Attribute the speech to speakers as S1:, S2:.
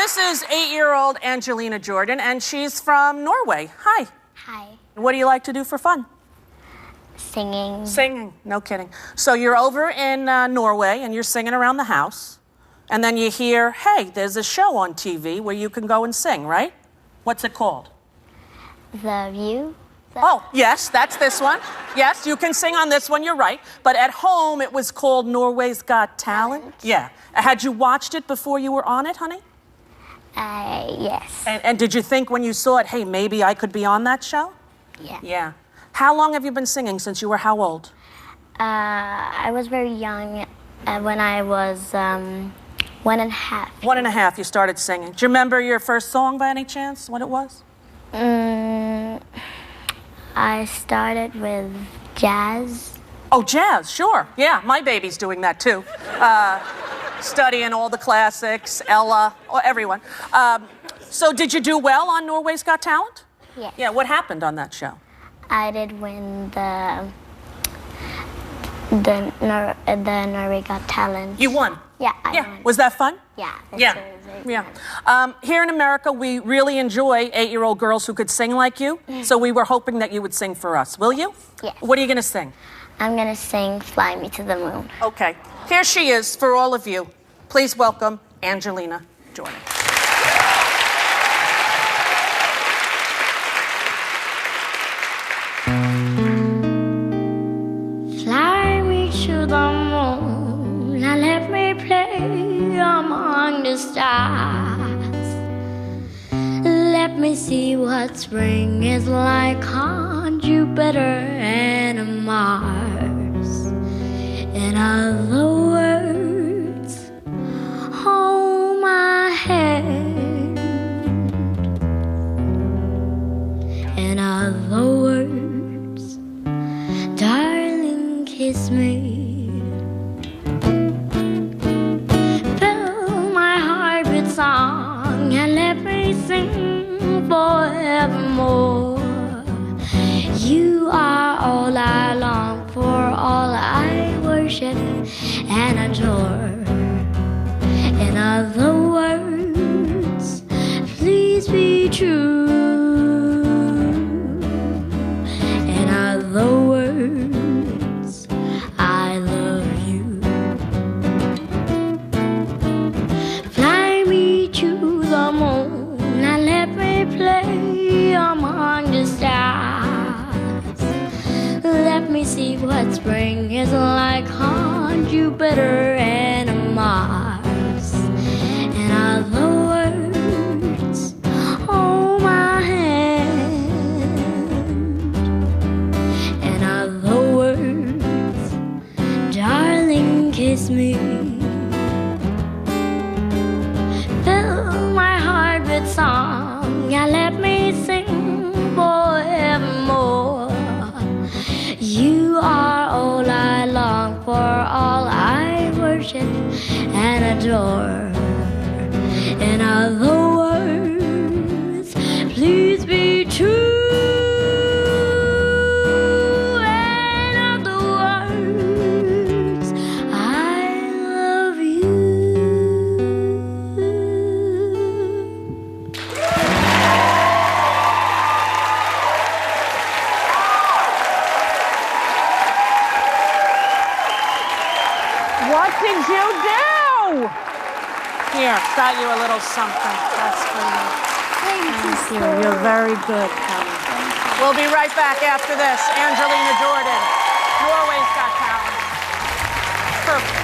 S1: this is 8-year-old Angelina Jordan, and she's from Norway. Hi.
S2: Hi.
S1: What do you like to do for fun?
S2: Singing.
S1: Singing, no kidding. So you're over in Norway, and you're singing around the house, and then you hear, hey, there's a show on TV where you can go and sing, right? What's it called?
S2: The View.
S1: Oh, yes, that's this one. Yes, you can sing on this one, you're right. But at home, it was called Norway's Got Talent. Yeah. Had you watched it before you were on it, honey?
S2: Yes.
S1: And did you think when you saw it, hey, maybe I could be on that show?
S2: Yeah.
S1: Yeah. How long have you been singing? Since you were how old?
S2: I was very young when I was 1.5.
S1: 1.5, you started singing. Do you remember your first song by any chance, what it was?
S2: I started with jazz.
S1: Oh, jazz, sure. Yeah, my baby's doing that too. Studying all the classics, Ella, everyone. So did you do well on Norway's Got Talent?
S2: Yeah.
S1: Yeah, what happened on that show?
S2: I did win the Norway Got Talent.
S1: You won?
S2: Yeah, I won.
S1: Was that fun?
S2: Yeah.
S1: Yeah. Here in America, we really enjoy 8-year-old girls who could sing like you, so we were hoping that you would sing for us. Will you?
S2: Yes.
S1: What are you going to sing?
S2: I'm going to sing Fly Me to the Moon.
S1: Okay. Here she is for all of you. Please welcome Angelina Jordan.
S2: Fly me to the moon and let me play among the stars. Let me see what spring is like on Jupiter and Mars. In other words, hold my hand. In other words, darling, kiss me. Fill my heart with song and let me sing forevermore. You are all I long for, all I worship and adore. In other words, please be true. In other words, I love you. Fly me to the moon and let me play among the stars. Let me see what spring is like on Jupiter and Mars. In other words, hold my hand. In other words, darling, kiss me. Fill my heart with song and let me sing forevermore. You are all I long for, all I worship and adore. In other words, please be true. In other words, I love you.
S1: What did you do? Here, got you a little something. That's for you. Thank you. You're very good, honey. We'll be right back after this. Angelina Jordan, Norway's Got Talent. Perfect.